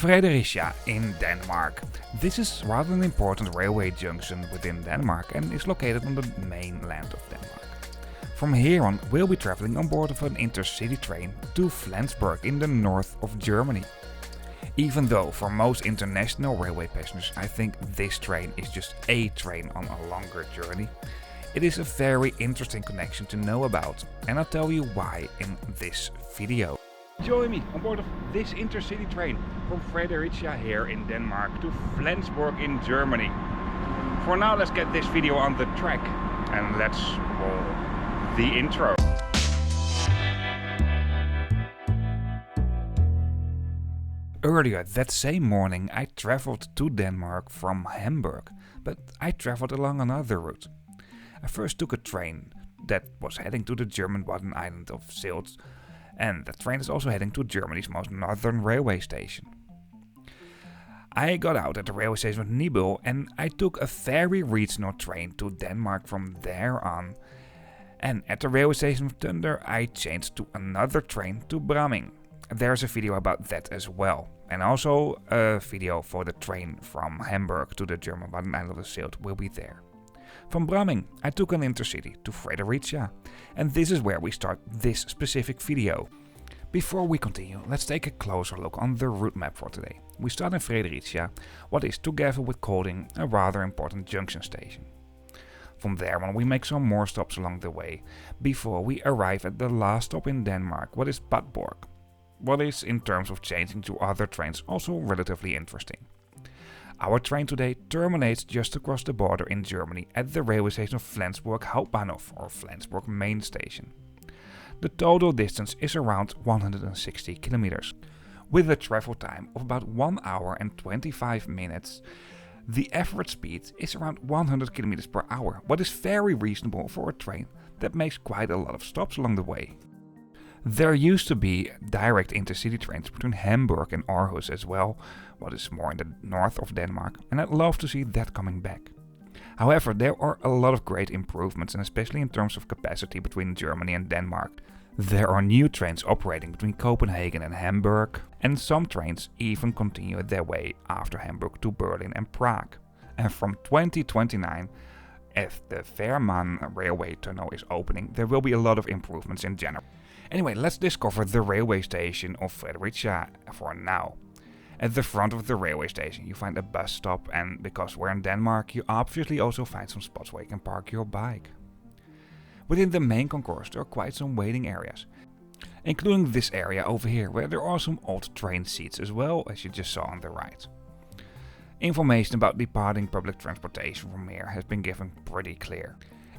Fredericia in Denmark. This is rather an important railway junction within Denmark and is located on the mainland of Denmark. From here on, we'll be traveling on board of an intercity train to Flensburg in the north of Germany. Even though for most international railway passengers I think this train is just a train on a longer journey, it is a very interesting connection to know about, and I'll tell you why in this video. Join me on board of this intercity train from Fredericia here in Denmark to Flensburg in Germany. For now, let's get this video on the track and let's roll the intro. Earlier that same morning I traveled to Denmark from Hamburg, but I traveled along another route. I first took a train that was heading to the German Wadden island of Sylt, and that train is also heading to Germany's most northern railway station. I got out at the railway station of Nibel and I took a very regional train to Denmark from there on. And at the railway station of Thunder I changed to another train to Bramming. There's a video about that as well. And also a video for the train from Hamburg to the German Wadden island of Sylt will be there. From Bramming I took an intercity to Fredericia, and this is where we start this specific video. Before we continue, let's take a closer look on the route map for today. We start in Fredericia, what is together with Kolding a rather important junction station. From there on we make some more stops along the way, before we arrive at the last stop in Denmark, what is Padborg. What is, in terms of changing to other trains, also relatively interesting. Our train today terminates just across the border in Germany at the railway station of Flensburg Hauptbahnhof or Flensburg main station. The total distance is around 160 kilometers. With a travel time of about 1 hour and 25 minutes, the average speed is around 100 kilometers per hour, what is very reasonable for a train that makes quite a lot of stops along the way. There used to be direct intercity trains between Hamburg and Aarhus as well, what is more in the north of Denmark, and I'd love to see that coming back. However, there are a lot of great improvements, and especially in terms of capacity between Germany and Denmark. There are new trains operating between Copenhagen and Hamburg, and some trains even continue their way after Hamburg to Berlin and Prague. And from 2029, if the Fehmarn railway tunnel is opening, there will be a lot of improvements in general. Anyway, let's discover the railway station of Fredericia for now. At the front of the railway station you find a bus stop, and because we're in Denmark you obviously also find some spots where you can park your bike. Within the main concourse there are quite some waiting areas, including this area over here where there are some old train seats as well, as you just saw on the right. Information about departing public transportation from here has been given pretty clear.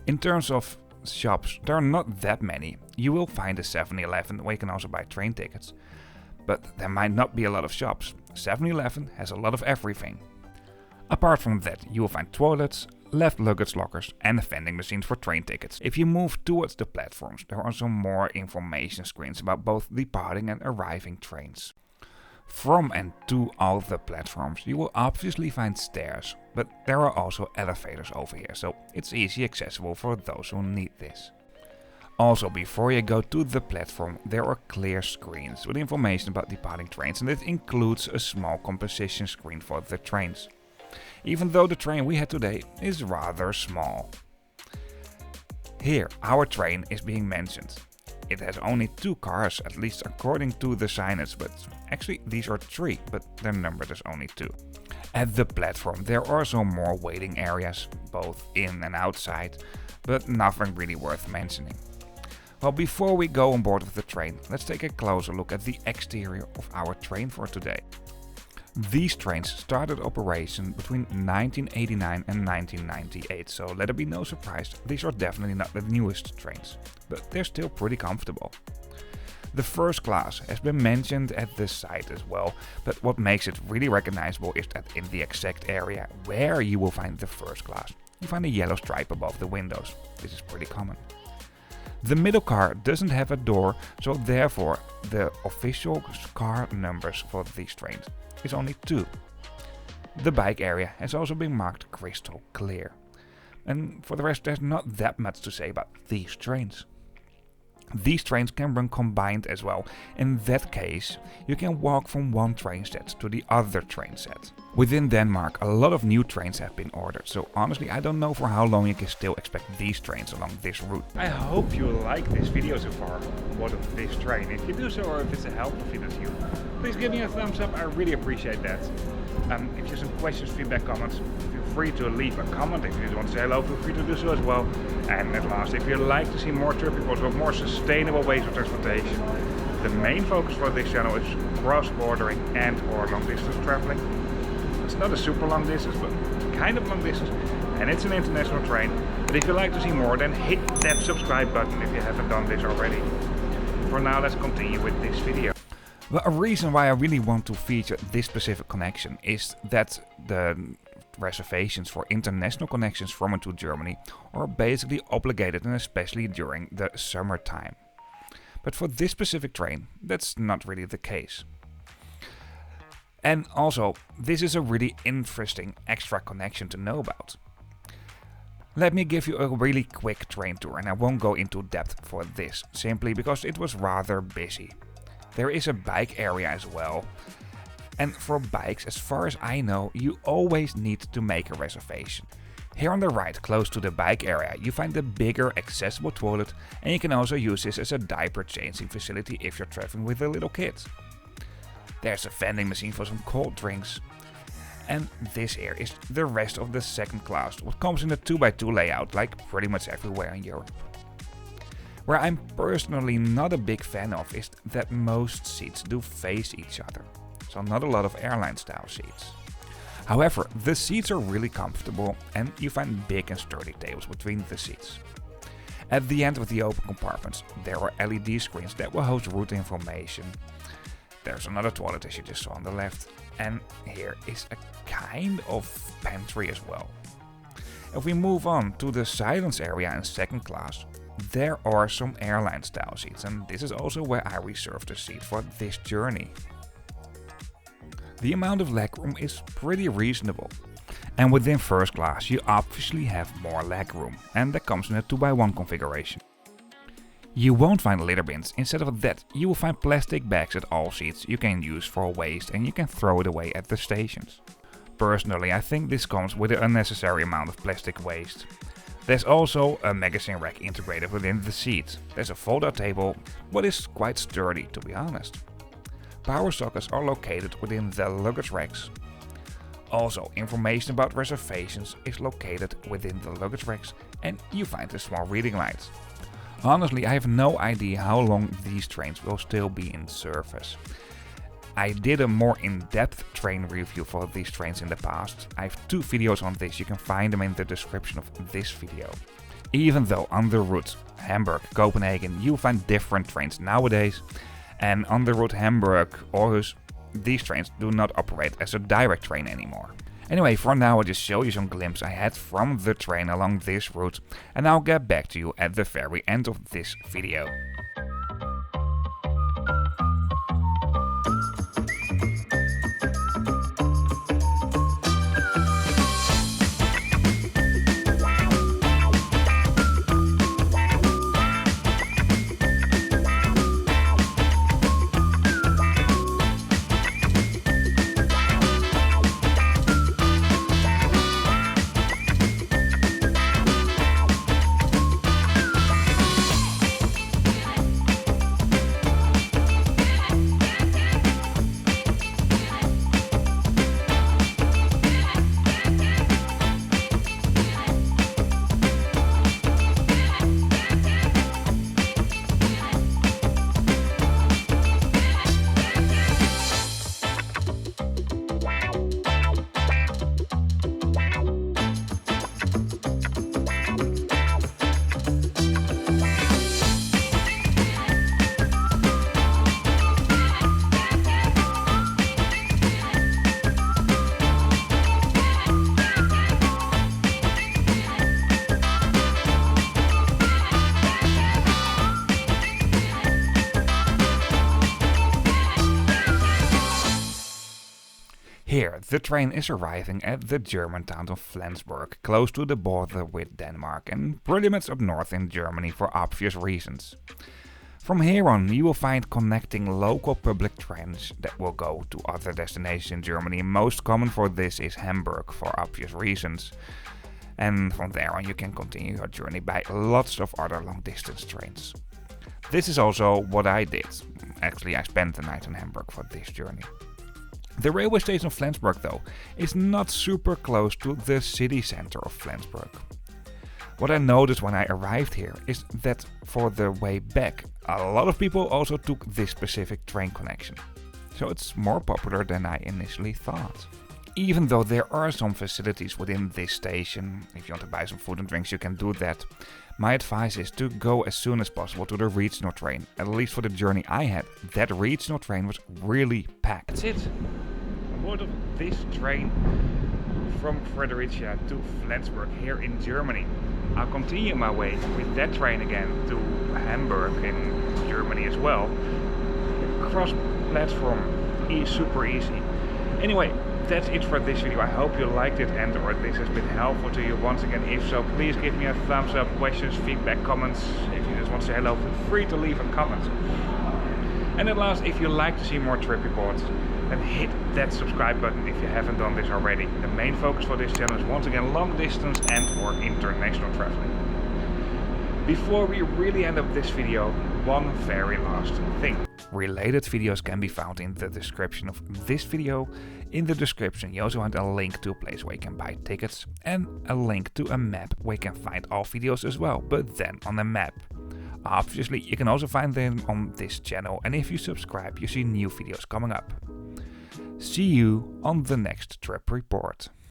In terms of shops, there are not that many. You will find a 7-Eleven where you can also buy train tickets, but there might not be a lot of shops. 7-Eleven has a lot of everything. Apart from that, you will find toilets, left luggage lockers and vending machines for train tickets. If you move towards the platforms, there are some more information screens about both departing and arriving trains. From and to all the platforms you will obviously find stairs, but there are also elevators over here, so it's easy accessible for those who need this. Also, before you go to the platform there are clear screens with information about departing trains, and it includes a small composition screen for the trains. Even though the train we had today is rather small. Here our train is being mentioned. It has only 2 cars, at least according to the signage, but actually these are 3, but they're numbered as only 2. At the platform there are some more waiting areas, both in and outside, but nothing really worth mentioning. Well, before we go on board of the train, let's take a closer look at the exterior of our train for today. These trains started operation between 1989 and 1998, so let it be no surprise, these are definitely not the newest trains, but they're still pretty comfortable. The first class has been mentioned at this site as well, but what makes it really recognizable is that in the exact area where you will find the first class, you find a yellow stripe above the windows. This is pretty common. The middle car doesn't have a door, so therefore the official car numbers for these trains is only 2. The bike area has also been marked crystal clear. And for the rest there's not that much to say about these trains. These trains can run combined as well. In that case, you can walk from one train set to the other train set. Within Denmark, a lot of new trains have been ordered, so honestly I don't know for how long you can still expect these trains along this route. I hope you like this video so far, what of this train. If you do so, or if it's a helpful video to you, please give me a thumbs up, I really appreciate that. If you have some questions, feedback, comments, feel free to leave a comment. If you want to say hello, feel free to do so as well. And at last, if you'd like to see more trip reports with more sustainable ways of transportation, the main focus for this channel is cross-bordering and or long-distance traveling. It's not a super long distance, but kind of long distance, and it's an international train. But if you'd like to see more, then hit that subscribe button if you haven't done this already. For now, let's continue with this video. Well, a reason why I really want to feature this specific connection is that the reservations for international connections from and to Germany are basically obligated, and especially during the summertime. But for this specific train, that's not really the case. And also, this is a really interesting extra connection to know about. Let me give you a really quick train tour, and I won't go into depth for this, simply because it was rather busy. There is a bike area as well. And for bikes, as far as I know, you always need to make a reservation. Here on the right, close to the bike area, you find the bigger accessible toilet, and you can also use this as a diaper changing facility if you're traveling with a little kid. There's a vending machine for some cold drinks. And this here is the rest of the second class, what comes in a 2x2 layout, like pretty much everywhere in Europe. Where I'm personally not a big fan of is that most seats do face each other, so not a lot of airline style seats. However, the seats are really comfortable and you find big and sturdy tables between the seats. At the end of the open compartments there are LED screens that will host route information. There's another toilet as you just saw on the left, and here is a kind of pantry as well. If we move on to the silence area in second class, there are some airline style seats, and this is also where I reserved a seat for this journey. The amount of legroom is pretty reasonable, and within first class you obviously have more legroom, and that comes in a 2x1 configuration. You won't find litter bins. Instead of that, you will find plastic bags at all seats you can use for waste, and you can throw it away at the stations. Personally, I think this comes with an unnecessary amount of plastic waste. There's also a magazine rack integrated within the seat. There's a fold-out table, but it's quite sturdy to be honest. Power sockets are located within the luggage racks. Also, information about reservations is located within the luggage racks, and you find a small reading light. Honestly, I have no idea how long these trains will still be in service. I did a more in-depth train review for these trains in the past. I have 2 videos on this, you can find them in the description of this video. Even though on the route Hamburg, Copenhagen, you find different trains nowadays, and on the route Hamburg, Aarhus, these trains do not operate as a direct train anymore. Anyway, for now I'll just show you some glimpse I had from the train along this route, and I'll get back to you at the very end of this video. Here, the train is arriving at the German town of Flensburg, close to the border with Denmark and pretty much up north in Germany for obvious reasons. From here on, you will find connecting local public trains that will go to other destinations in Germany. Most common for this is Hamburg, for obvious reasons. And from there on you can continue your journey by lots of other long distance trains. This is also what I did. Actually, I spent the night in Hamburg for this journey. The railway station of Flensburg, though, is not super close to the city center of Flensburg. What I noticed when I arrived here is that for the way back, a lot of people also took this specific train connection. So it's more popular than I initially thought. Even though there are some facilities within this station, if you want to buy some food and drinks you can do that. My advice is to go as soon as possible to the regional train. At least for the journey I had, that regional train was really packed. That's it. On board of this train from Fredericia to Flensburg here in Germany. I'll continue my way with that train again to Hamburg in Germany as well. Cross platform is super easy. Anyway, that's it for this video. I hope you liked it and or this has been helpful to you. Once again, if so, please give me a thumbs up, questions, feedback, comments. If you just want to say hello, feel free to leave a comment. And at last, if you like to see more trip reports, then hit that subscribe button if you haven't done this already. The main focus for this channel is once again long distance and or international traveling. Before we really end up this video, one very last thing. Related videos can be found in the description of this video. In the description you also find a link to a place where you can buy tickets and a link to a map where you can find all videos as well, but then on a map. Obviously you can also find them on this channel, and if you subscribe you see new videos coming up. See you on the next trip report.